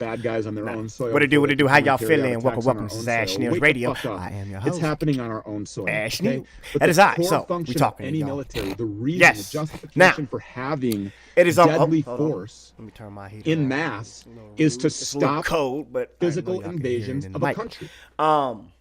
bad guys on their own soil. What it do? What it do? How y'all feeling? Attacks Welcome, on our welcome own to Ash soil. News Wake the Radio. fuck up. I am your It's host. happening on our own soil. Ash Okay? News. But That the is I. core So we function talking of any y'all. military, the reason, Yes. the justification for having It is deadly hold on. force Let me turn my heater in on. mass It's is to a little stop cold, but physical invasions of a country.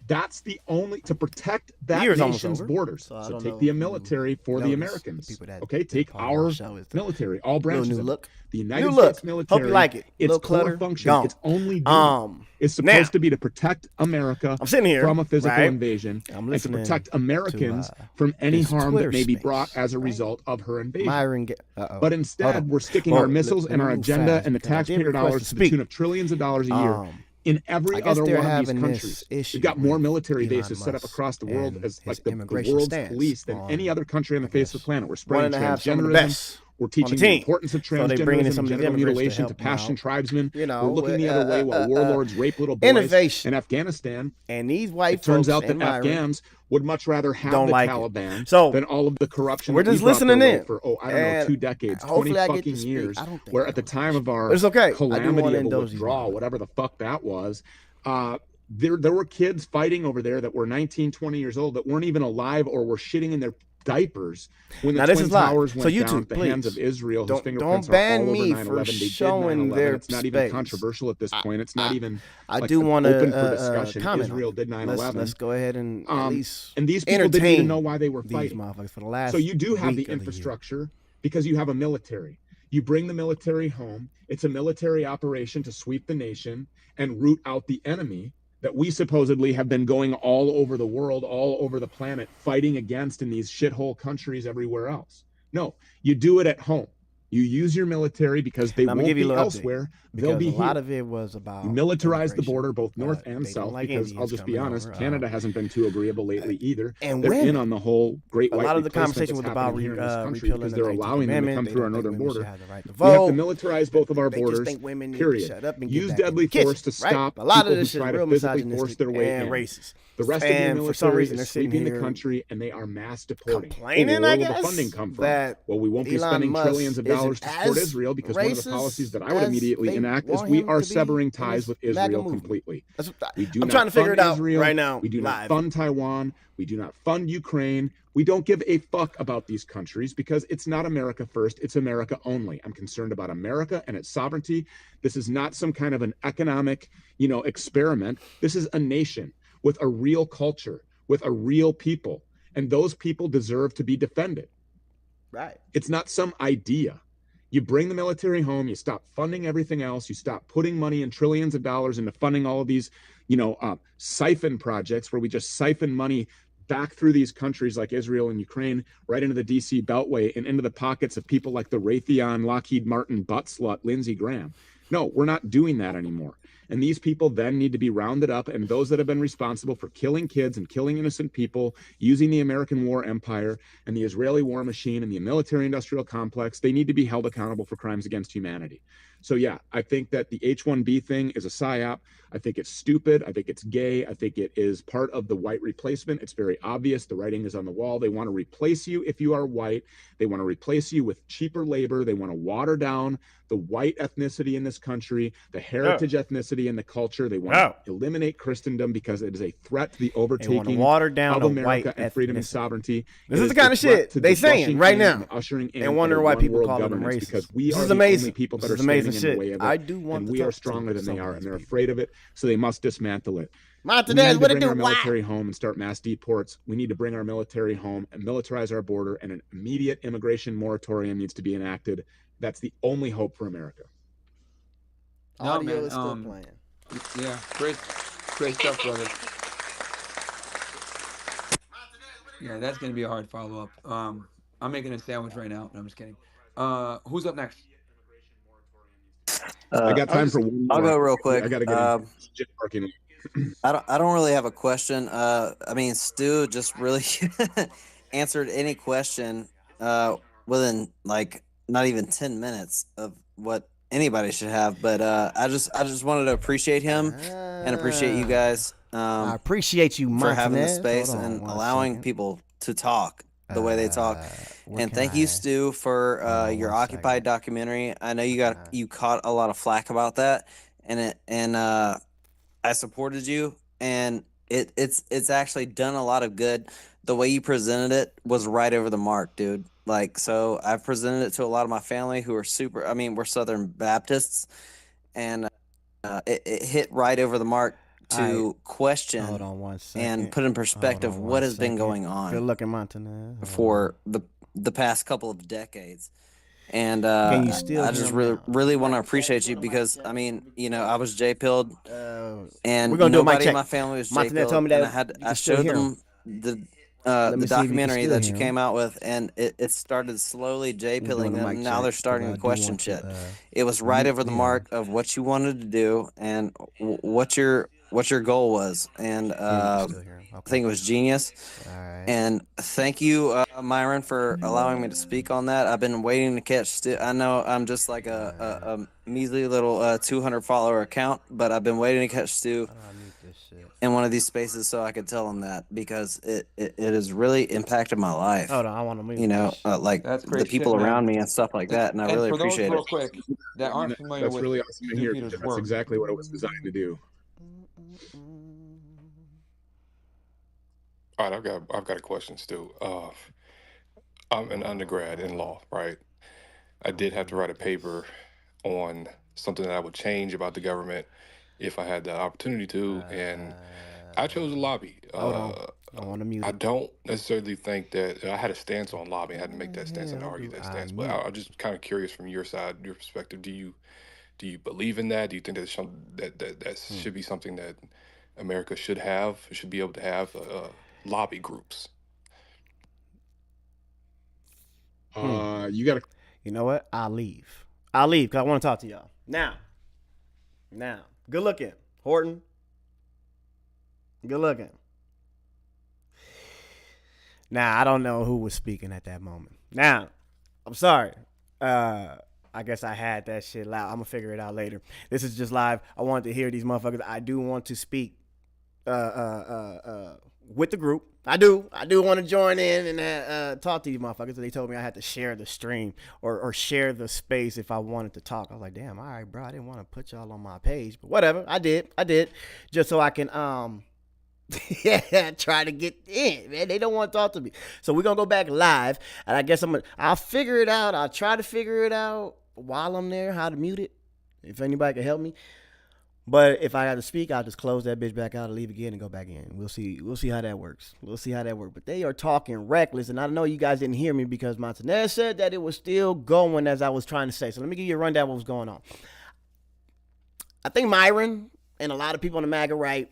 That's the only to protect that year's almost nation's over, borders. so I So don't take know the if you military for the noticed, Americans. the people that Okay, is a take part of our our show is the military, all branches new of look. it. The New United look. States military. Hope you like it. Its Little core clutter, function, gone. its only duty, is supposed to be to protect America I'm sitting here, from a physical right? invasion I'm and to listening protect Americans to, from any this harm Twitter that may be space, brought as a right? result of her invasion. Myron, But instead, we're sticking our missiles and our agenda and the taxpayer dollars to the tune of trillions of dollars a year in every other one of these countries. We've got more military bases set up across the world as like the world's police than any other country on the face of the planet. We're spreading transgenderism. We're teaching the importance of transgenderism and genital mutilation to Pashtun tribesmen. We're looking the other way while warlords rape little boys in Afghanistan. And these white it turns folks out that Afghans would much rather have the like Taliban so than all of the corruption we're that just we brought listening their way in for, I don't know, 2 decades, 20 fucking years, where at the time of our calamity of a withdrawal, whatever the fuck that was, there were kids fighting over there that were 19, 20 years old that weren't even alive or were shitting in their diapers when the Twin Towers went down at the hands of Israel, whose fingerprints are all over 9/11. They did 9/11. It's not even controversial at this point. It's not even open for discussion. Israel did 9/11. Let's go ahead and at least and these people didn't even know why they were fighting. So you do have the infrastructure because you have a military. You bring the military home. It's a military operation to sweep the nation and root out the enemy that we supposedly have been going all over the world, all over the planet, fighting against in these shithole countries everywhere else. No, you do it at home. You use your military because they won't be elsewhere. They'll be here. A lot of it was about you militarize the border, both north and south, because I'll just be honest, Canada hasn't been too agreeable lately either. And they're in on the whole great white a lot of the replacement conversation was about here in this country because they're the allowing them to come through our northern border. We have to militarize both of our borders, period. Use deadly force to stop a lot of people this who try real to physically force their way in. Racist. The rest of the military is sweeping the country, and they are mass deporting. Where will the funding come from? Well, we won't be spending trillions of dollars to support Israel because one of the policies that I would immediately enact is we are severing ties with Israel completely. We do not fund Israel right now. We do not fund Taiwan. We do not fund Ukraine. We don't give a fuck about these countries because it's not America first. It's America only. I'm concerned about America and its sovereignty. This is not some kind of an economic, experiment. This is a nation with a real culture, with a real people. And those people deserve to be defended. Right. It's not some idea. You bring the military home, you stop funding everything else, you stop putting money and trillions of dollars into funding all of these, siphon projects where we just siphon money back through these countries like Israel and Ukraine, right into the DC Beltway and into the pockets of people like the Raytheon, Lockheed Martin, butt slut, Lindsey Graham. No, we're not doing that anymore. And these people then need to be rounded up, and those that have been responsible for killing kids and killing innocent people, using the American war empire and the Israeli war machine and the military-industrial complex, they need to be held accountable for crimes against humanity. So yeah, I think that the H-1B thing is a psyop. I think it's stupid. I think it's gay. I think it is part of the white replacement. It's very obvious. The writing is on the wall. They want to replace you if you are white. They want to replace you with cheaper labor. They want to water down the white ethnicity in this country, the heritage ethnicity and the culture. They want to eliminate Christendom because it is a threat to the overtaking of America and freedom and sovereignty. This is the kind of shit they saying right now. And wonder why people call them racist. Because we are the only people that are standing in the way of it. And we are stronger than they are, and they're afraid of it, so they must dismantle it. We need to bring our military home and start mass deports. We need to bring our military home and militarize our border, and an immediate immigration moratorium needs to be enacted. That's the only hope for America. Audio is still playing. Yeah, great stuff, brother. Yeah, that's gonna be a hard follow up. I'm making a sandwich right now. No, I'm just kidding. Who's up next? I got time for one more. I'll go real quick. I gotta get I don't really have a question. I mean, Stu just really answered any question within like not even 10 minutes of what anybody should have. But I just wanted to appreciate him and appreciate you guys. I appreciate you, for having the space and allowing people to talk the way they talk. And thank you, Stu, for your Occupied documentary. I know you caught a lot of flack about that, and I supported you, and it's actually done a lot of good. The way you presented it was right over the mark, dude. Like, so I've presented it to a lot of my family who are super. I mean, we're Southern Baptists, and it hit right over the mark to question hold on one and second. put in perspective what has been going on. Good looking Montana. For the past couple of decades. And Can you still I just really want to appreciate you because I mean, you know, I was J-pilled, and we're gonna do a mic nobody in check. my family was Montana J-pilled, told me that and you I can still showed hear them the documentary that you came out with, and it started slowly J-pilling them, and now they're starting to question shit. It was right over the mark of what you wanted to do and what your goal was, and I think it was genius. And thank you, Myron, for allowing me to speak on that. I've been waiting to catch. I know I'm just like a measly little 200 follower account, but I've been waiting to catch Stu in one of these spaces so I could tell him that, because it has really impacted my life. Hold on, I want to move. You know, like the people around me and stuff like that, and I really appreciate it. Real quick, that aren't familiar That's with really awesome to hear. Peter's That's work. exactly what it was designed to do. All right, I've got a question, Stu. I'm an undergrad in law, right? I did have to write a paper on something that I would change about the government if I had the opportunity to, and I chose a lobby. Hold on. I want to mute I it. don't necessarily think that I had a stance on lobbying. I had to make that stance and argue that stance. But I'm just kind of curious from your side, your perspective. Do you believe in that? Do you think that that should be something that America should have? Should be able to have lobby groups? You got to. You know what? I'll leave because I want to talk to y'all now. Good looking, Horton. Good looking. Now, I don't know who was speaking at that moment. Now, I'm sorry. I guess I had that shit loud. I'm going to figure it out later. This is just live. I wanted to hear these motherfuckers. I do want to speak with the group. I do want to join in and talk to these motherfuckers. They told me I had to share the stream or share the space if I wanted to talk. I was like, damn, all right, bro. I didn't want to put y'all on my page, but whatever. I did just so I can try to get in, man. They don't want to talk to me. So we're going to go back live, and I guess I'll figure it out. I'll try to figure it out while I'm there, how to mute it, if anybody can help me. But if I got to speak, I'll just close that bitch back out and leave again and go back in. We'll see how that works. But they are talking reckless, and I know you guys didn't hear me because Montanez said that it was still going as I was trying to say. So let me give you a rundown of what was going on. I think Myron and a lot of people on the MAGA right,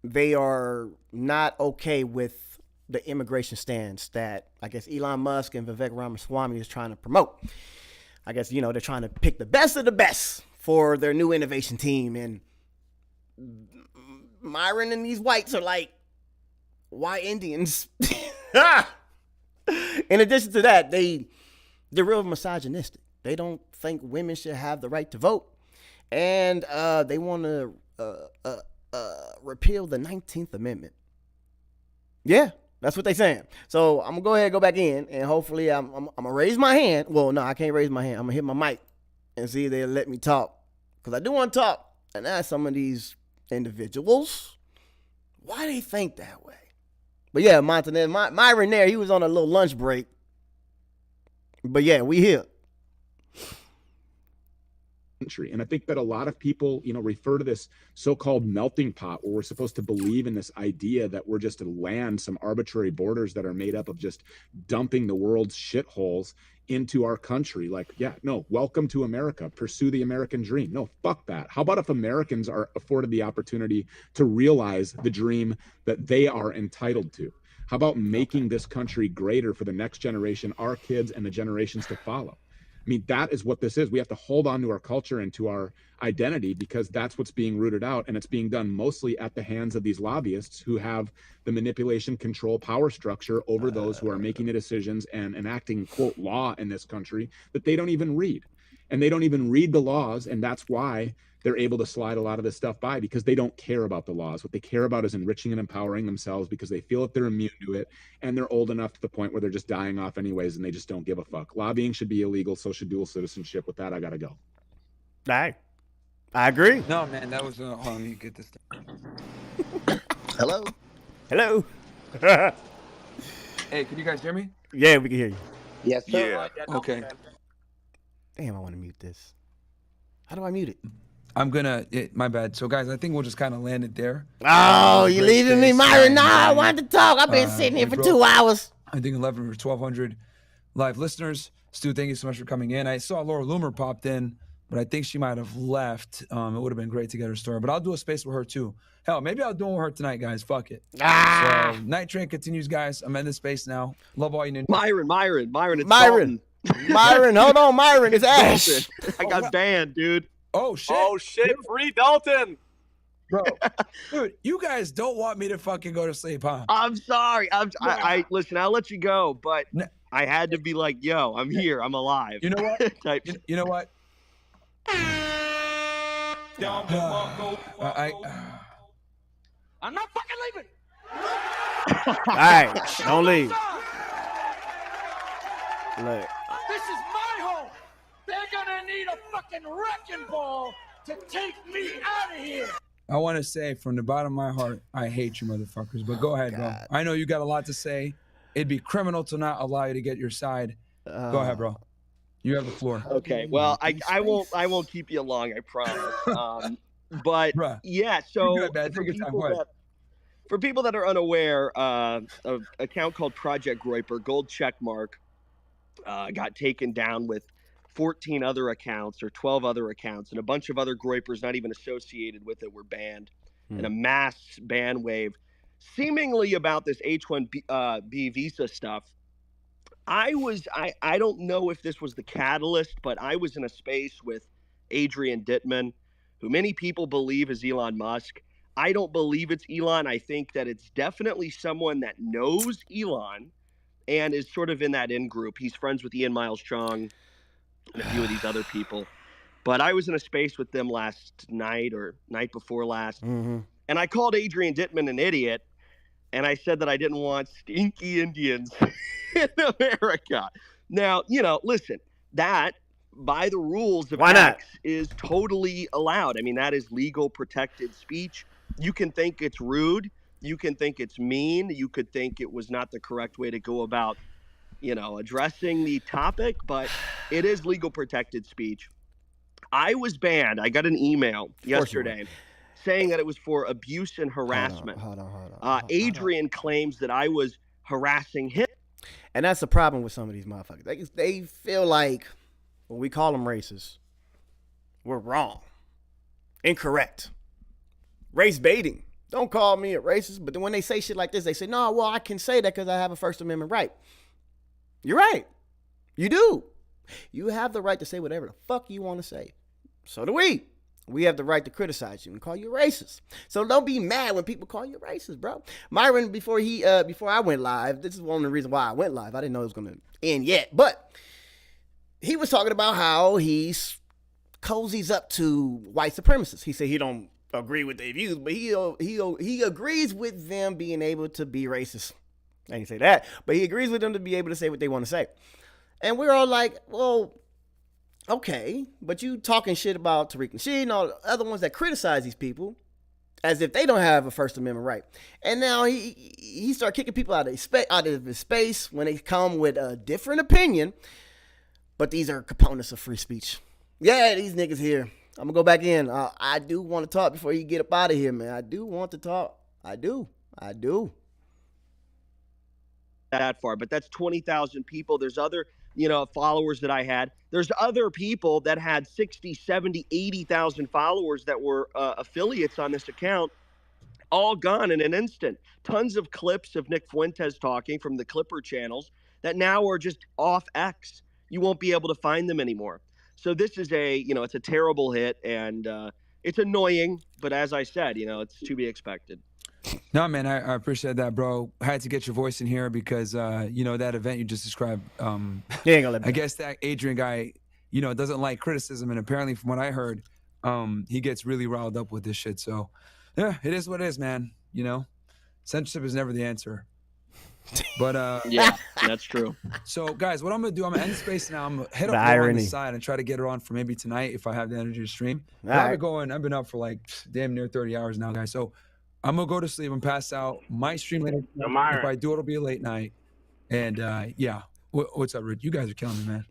they are not okay with the immigration stance that I guess Elon Musk and Vivek Ramaswamy is trying to promote. I guess, they're trying to pick the best of the best for their new innovation team. And Myron and these whites are like, why Indians? In addition to that, they're real misogynistic. They don't think women should have the right to vote. And they want to repeal the 19th Amendment. Yeah, that's what they're saying. So I'm going to go ahead and go back in, and hopefully I'm going to raise my hand. Well, no, I can't raise my hand. I'm going to hit my mic and see if they'll let me talk. Because I do want to talk and ask some of these individuals why they think that way. But yeah, Montanez, Myron there, he was on a little lunch break. But yeah, we here. And I think that a lot of people, refer to this so-called melting pot where we're supposed to believe in this idea that we're just a land, some arbitrary borders that are made up of just dumping the world's shitholes into our country. Like, yeah, no, welcome to America. Pursue the American dream. No, fuck that. How about if Americans are afforded the opportunity to realize the dream that they are entitled to? How about making this country greater for the next generation, our kids, and the generations to follow? I mean, that is what this is. We have to hold on to our culture and to our identity because that's what's being rooted out. And it's being done mostly at the hands of these lobbyists who have the manipulation, control, power structure over those who are making the decisions and enacting, quote, law in this country that they don't even read. And they don't even read the laws. And that's why they're able to slide a lot of this stuff by, because they don't care about the laws. What they care about is enriching and empowering themselves because they feel that they're immune to it and they're old enough to the point where they're just dying off anyways and they just don't give a fuck. Lobbying should be illegal. So should dual citizenship. With that, I got to go. All right. I agree. No, man, that was hold on, let me get this thing. Hello. Hello. Hey, can you guys hear me? Yeah, we can hear you. Yes, sir. Yeah. Okay. Damn, I want to mute this. How do I mute it? I'm gonna. My bad. So, guys, I think we'll just kind of land it there. Oh, It was a you great leaving me, space. Myron? Nah, I And, wanted to talk. I've been sitting here we for broke, 2 hours. I think 11 or 1,200 live listeners. Stu, thank you so much for coming in. I saw Laura Loomer popped in, but I think she might have left. It would have been great to get her story, but I'll do a space with her too. Hell, maybe I'll do one with her tonight, guys. Fuck it. Ah, So, Night Train continues, guys. I'm in the space now. Love all you ninjas. Myron. It's Myron. Dalton. Myron, hold on, Myron. It's Ash. Dalton. I got banned, dude. Oh shit. Oh shit! Free Dalton. Bro, dude, you guys don't want me to fucking go to sleep, huh? I'm sorry. I listen. I'll let you go, but No. I had to be like, "Yo, I'm here. I'm alive." You know what? Type You know what? I'm not fucking leaving. All right, don't leave. Look, This is my home. They're gonna need a fucking wrecking ball to take me out of here. I want to say from the bottom of my heart, I hate you motherfuckers. But go ahead, bro. I know you got a lot to say. It'd be criminal to not allow you to get your side. Go ahead, bro. You have the floor. Okay. Well, I won't keep you long. I promise. But Bruh, yeah. So you're good, man. Take your time. Go ahead. for people that are unaware, an account called Project Groiper, gold check mark, got taken down with 14 other accounts or 12 other accounts, and a bunch of other Groipers not even associated with it were banned, and a mass ban wave, seemingly about this H-1B visa stuff. I don't know if this was the catalyst, but I was in a space with Adrian Dittman, who many people believe is Elon Musk. I don't believe it's Elon. I think that it's definitely someone that knows Elon and is sort of in that in group. He's friends with Ian Miles Strong and a few of these other people. But I was in a space with them last night or night before last, and I called Adrian Dittman an idiot, and I said that I didn't want stinky Indians in America. Now, listen, that by the rules of Why not? X is totally allowed. I mean, that is legal protected speech. You can think it's rude. You can think it's mean. You could think it was not the correct way to go about, addressing the topic, but it is legal protected speech. I was banned. I got an email yesterday saying that it was for abuse and harassment. Hold on. Adrian claims that I was harassing him. And that's the problem with some of these motherfuckers. They feel like when we call them racist, we're wrong, incorrect, race baiting. Don't call me a racist. But then when they say shit like this, they say, no, well, I can say that because I have a First Amendment right. You're right. You do. You have the right to say whatever the fuck you want to say. So do we. We have the right to criticize you and call you racist. So don't be mad when people call you racist, bro. Myron, before I went live, this is one of the reasons why I went live. I didn't know it was going to end yet. But he was talking about how he cozies up to white supremacists. He said he don't agree with their views, but he agrees with them being able to be racist. I didn't say that, but he agrees with them to be able to say what they want to say. And we're all like, well, okay, but you talking shit about Tariq Nasheed and all the other ones that criticize these people as if they don't have a First Amendment right. And now he started kicking people out of his space when they come with a different opinion. But these are components of free speech. Yeah, these niggas here. I'm going to go back in. I do want to talk before you get up out of here, man. I do want to talk. I do. That far, but that's 20,000 people. There's other, followers that I had. There's other people that had 60, 70, 80,000 followers that were affiliates on this account, all gone in an instant. Tons of clips of Nick Fuentes talking from the Clipper channels that now are just off X. You won't be able to find them anymore. So this is it's a terrible hit, and it's annoying, but as I said, it's to be expected. No, man, I appreciate that, bro. I had to get your voice in here because, that event you just described, I guess that Adrian guy, doesn't like criticism. And apparently from what I heard, he gets really riled up with this shit. So, yeah, it is what it is, man. Censorship is never the answer. But yeah, that's true. So guys, what I'm gonna do, I'm gonna end the space now. I'm gonna hit up The Laura on irony. the side and try to get her on for maybe tonight if I have the energy to stream. But All I've right. been going, I've been up for like damn near 30 hours now, guys. So I'm gonna go to sleep and pass out. Might stream later. If I do, it'll be a late night. And yeah, what's up, Rick? You guys are killing me, man.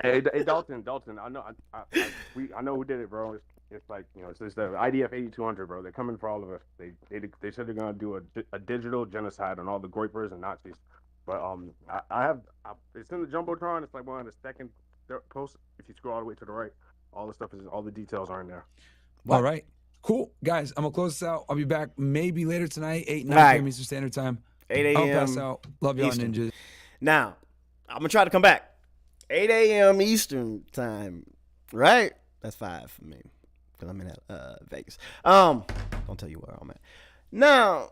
Hey, Dalton, I know, I know who did it, bro. It's like, you know, it's the IDF 8200, bro. They're coming for all of us. They said they're gonna do a digital genocide on all the Groypers and Nazis. But it's in the jumbotron. It's like one of the second post. If you scroll all the way to the right, all the details are in there. All right, cool, guys. I'm gonna close this out. I'll be back maybe later tonight, 9 Right. p.m. Eastern Standard Time. 8 I'll a.m. pass out. Love y'all, Eastern. ninjas. Now, I'm going to try to come back. 8 a.m. Eastern time, right? That's 5 for me because I'm in Vegas. Don't tell you where I'm at. Now,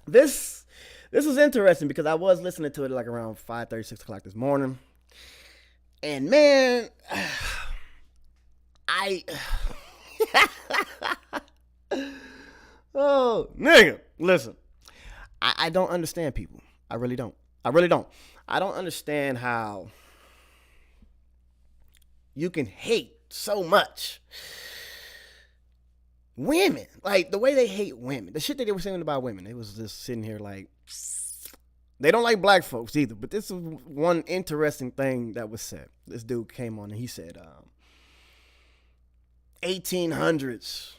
this was interesting because I was listening to it like around 5:30, 6 o'clock this morning. And man, oh, nigga, listen. I don't understand people. I really don't. I don't understand how you can hate so much women. Like, the way they hate women. The shit that they were saying about women. They was just sitting here like, they don't like black folks either. But this is one interesting thing that was said. This dude came on and he said, 1800s,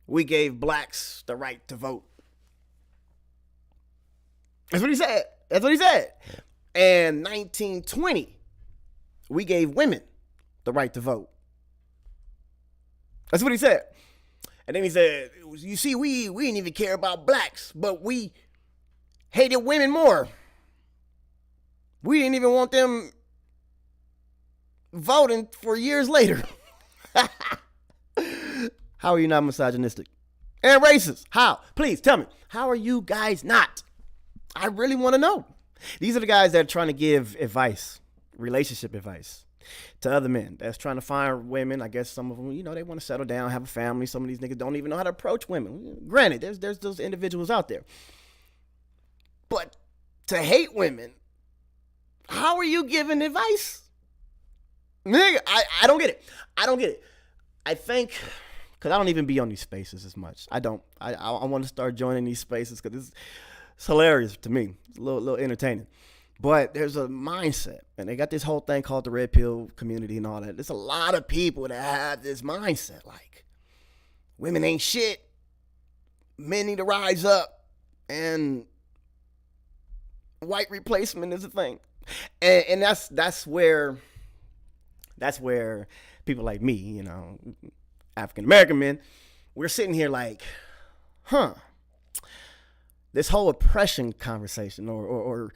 we gave blacks the right to vote. That's what he said. And 1920, we gave women the right to vote. That's what he said. And then he said, you see, we didn't even care about blacks, but we hated women more. We didn't even want them voting for years later. How are you not misogynistic and racist? How? Please tell me. How are you guys not? I really want to know. These are the guys that are trying to give advice, relationship advice, to other men that's trying to find women. I guess some of them, you know, they want to settle down, have a family. Some of these niggas don't even know how to approach women. Granted, there's those individuals out there. But to hate women, how are you giving advice? Nigga, I don't get it. I think, because I don't even be on these spaces as much. I don't. I want to start joining these spaces because it's hilarious to me. It's a little entertaining. But there's a mindset, and they got this whole thing called the red pill community and all that. There's a lot of people that have this mindset, like, women ain't shit, men need to rise up, and white replacement is a thing. And that's where people like me, you know, African American men, we're sitting here like, this whole oppression conversation or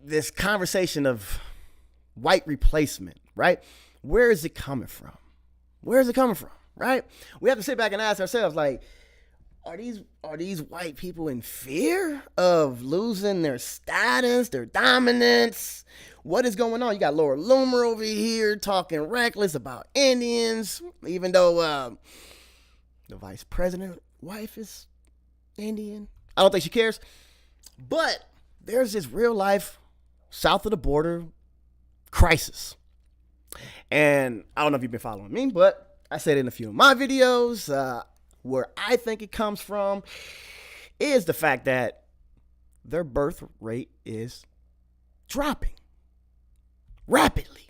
this conversation of white replacement, right? Where is it coming from? Right? We have to sit back and ask ourselves, like, are these white people in fear of losing their status, their dominance? What is going on? You got Laura Loomer over here talking reckless about Indians, even though the vice president wife is Indian. I don't think she cares. But there's this real life south of the border crisis. And I don't know if you've been following me, but I said in a few of my videos, where I think it comes from is the fact that their birth rate is dropping rapidly.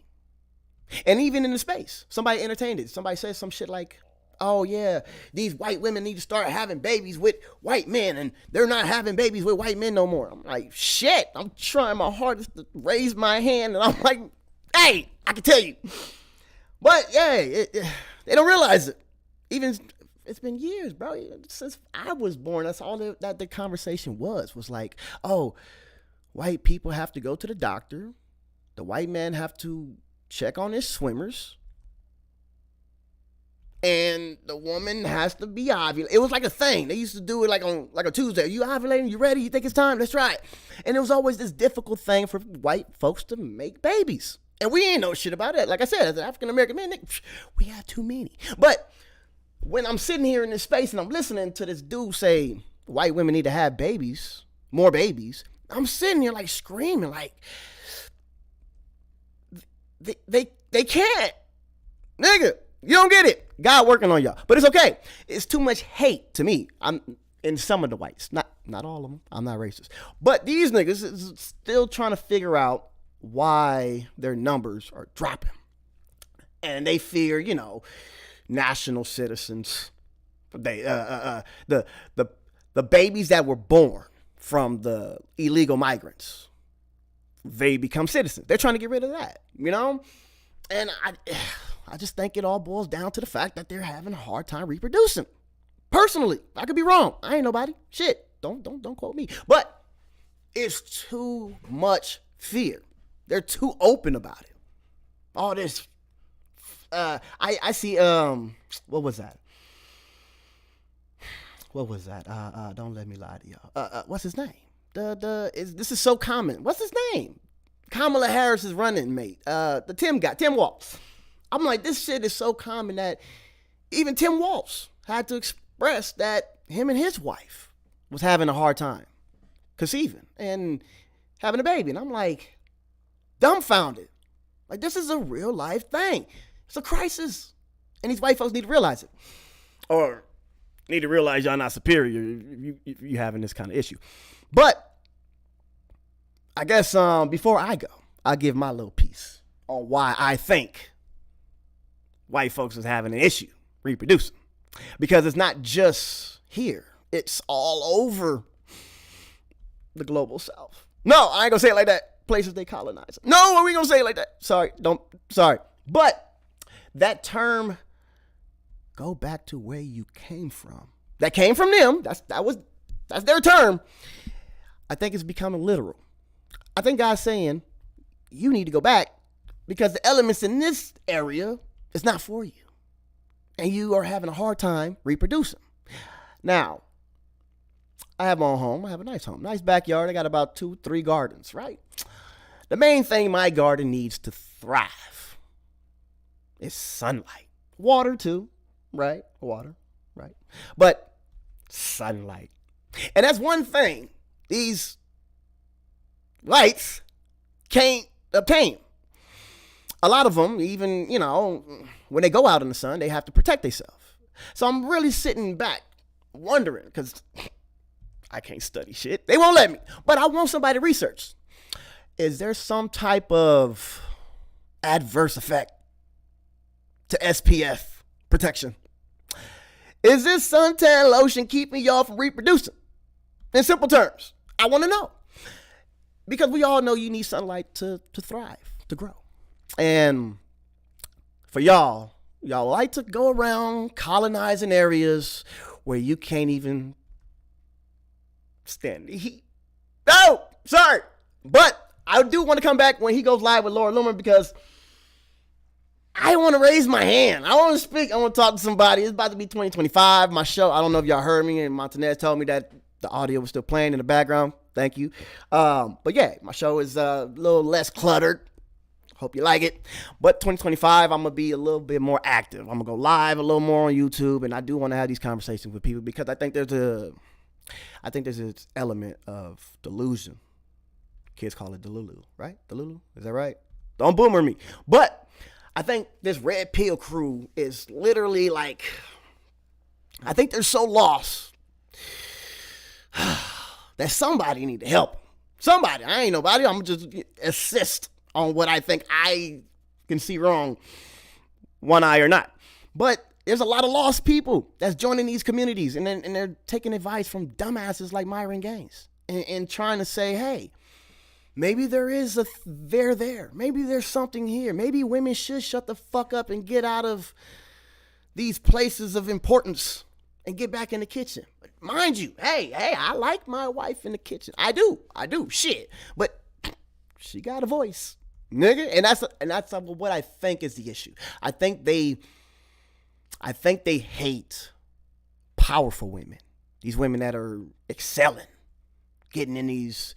And even in the space, somebody entertained it. Somebody said some shit like, oh yeah, these white women need to start having babies with white men, and they're not having babies with white men no more. I'm like, shit, I'm trying my hardest to raise my hand, and I'm like, hey, I can tell you. But yeah, they don't realize it. Even, it's been years, bro. Since I was born, that's all that the conversation was like, oh, white people have to go to the doctor. The white men have to check on his swimmers. And the woman has to be ovulating. It was like a thing. They used to do it like on a Tuesday. You ovulating? You ready? You think it's time? Let's try it. And it was always this difficult thing for white folks to make babies. And we ain't know shit about it. Like I said, as an African-American man, we had too many. But when I'm sitting here in this space and I'm listening to this dude say white women need to have babies more babies. I'm sitting here like screaming, like they can't, nigga. You don't get it. God working on y'all, but it's okay. It's too much hate to me. I'm in some of the whites, not all of them. I'm not racist, but these niggas is still trying to figure out why their numbers are dropping, and they fear, national citizens. They the babies that were born from the illegal migrants, they become citizens. They're trying to get rid of that, and I just think it all boils down to the fact that they're having a hard time reproducing. Personally, I could be wrong. I ain't nobody. Shit, don't quote me. But it's too much fear. They're too open about it. All this. I see. What was that? Don't let me lie to y'all. What's his name? This is so common. What's his name? Kamala Harris's running mate. The Tim Walz. I'm like, this shit is so common that even Tim Walz had to express that him and his wife was having a hard time conceiving and having a baby. And I'm like, dumbfounded. Like, this is a real life thing. It's a crisis. And these white folks need to realize it. Or need to realize y'all not superior if you having this kind of issue. But I guess before I go, I'll give my little piece on why I think white folks is having an issue reproducing. Because it's not just here. It's all over the global south. No, I ain't gonna say it like that. Places they colonize. No, we gonna say it like that. Sorry. But that term, go back to where you came from. That came from them. That's their term. I think it's becoming literal. I think God's saying, you need to go back because the elements in this area is not for you. And you are having a hard time reproducing. Now, I have my own home. I have a nice home. Nice backyard. I got about 2-3 gardens, right? The main thing my garden needs to thrive is sunlight. Water too, right? Water, right? But sunlight. And that's one thing these lights can't obtain. A lot of them, even, when they go out in the sun, they have to protect themselves. So I'm really sitting back wondering, because I can't study shit. They won't let me. But I want somebody to research. Is there some type of adverse effect to SPF protection? Is this suntan lotion keeping y'all from reproducing? In simple terms, I want to know. Because we all know you need sunlight to thrive, to grow. And for y'all like to go around colonizing areas where you can't even stand the heat. No, sorry. But I do want to come back when he goes live with Laura Loomer because I want to raise my hand. I want to speak. I want to talk to somebody. It's about to be 2025. My show, I don't know if y'all heard me, and Montanez told me that the audio was still playing in the background. Thank you. But yeah, my show is a little less cluttered. Hope you like it. But 2025, I'm going to be a little bit more active. I'm going to go live a little more on YouTube. And I do want to have these conversations with people because I think there's this element of delusion. Kids call it Delulu, right? Delulu? Is that right? Don't boomer me. But I think this red pill crew is literally like, I think they're so lost that somebody need to help. Somebody. I ain't nobody. I'm just assist on what I think I can see wrong, one eye or not. But there's a lot of lost people that's joining these communities, and they're taking advice from dumbasses like Myron Gaines and trying to say, hey, maybe there is a there. Maybe there's something here. Maybe women should shut the fuck up and get out of these places of importance and get back in the kitchen. But mind you, hey, I like my wife in the kitchen. I do. Shit. But she got a voice. Nigga, and that's what I think is the issue. I think they hate powerful women. These women that are excelling, getting in these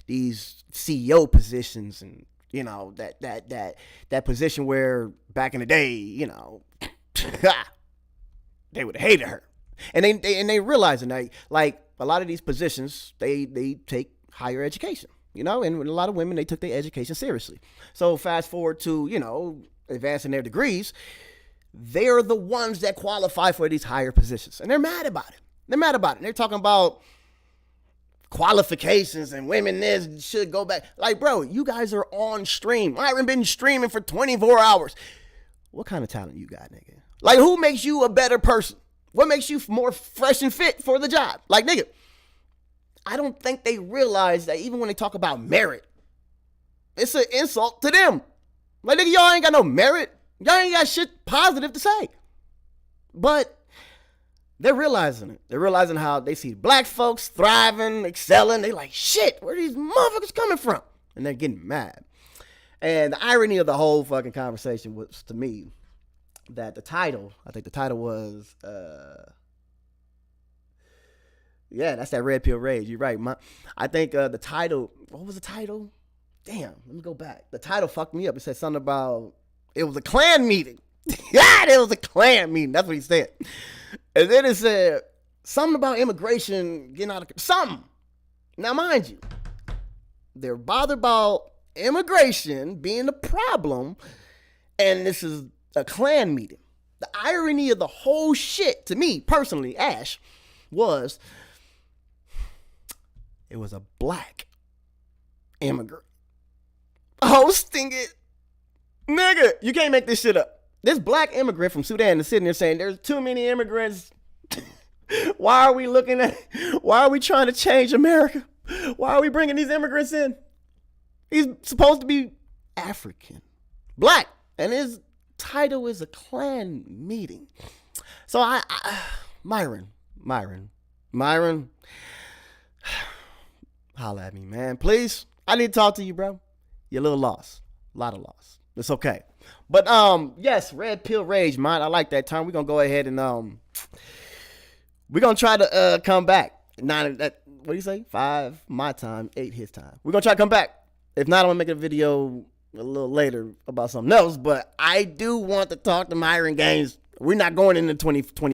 CEO positions, and that position where back in the day, they would have hated her, and they realizing that, like, a lot of these positions, they take higher education, you know, and a lot of women, they took their education seriously. So fast forward to, you know, advancing their degrees, they're the ones that qualify for these higher positions. And they're mad about it. And they're talking about qualifications and women this should go back. Like, bro, you guys are on stream. Myron been streaming for 24 hours. What kind of talent you got, nigga? Like, who makes you a better person? What makes you more fresh and fit for the job? Like, nigga, I don't think they realize that even when they talk about merit, it's an insult to them. Like, nigga, y'all ain't got no merit. Y'all ain't got shit positive to say. But they're realizing it. They're realizing how they see black folks thriving, excelling. They like, shit, where are these motherfuckers coming from? And they're getting mad. And the irony of the whole fucking conversation was, to me, that the title, I think the title was, yeah, that's that Red Pill Rage. You're right. I think the title, what was the title? Damn, let me go back. The title fucked me up. It said something about, it was a Klan meeting. Yeah, it was a Klan meeting. That's what he said. And then it said something about immigration getting out of something. Now, mind you, they're bothered about immigration being a problem, and this is a Klan meeting. The irony of the whole shit, to me personally, Ash, was it was a black immigrant hosting it. Nigga, you can't make this shit up. This black immigrant from Sudan is sitting there saying there's too many immigrants. Why are we trying to change America? Why are we bringing these immigrants in? He's supposed to be African, black, and his title is a Klan meeting. So Myron, holla at me, man, please. I need to talk to you, bro. You're a little lost, a lot of loss. It's okay. But yes, Red Pill Rage, man. I like that term. We're gonna go ahead and we're gonna try to come back. What do you say? 5 my time, 8 his time. We're gonna try to come back. If not, I'm gonna make a video a little later about something else. But I do want to talk to Myron Gaines. We're not going into 2020.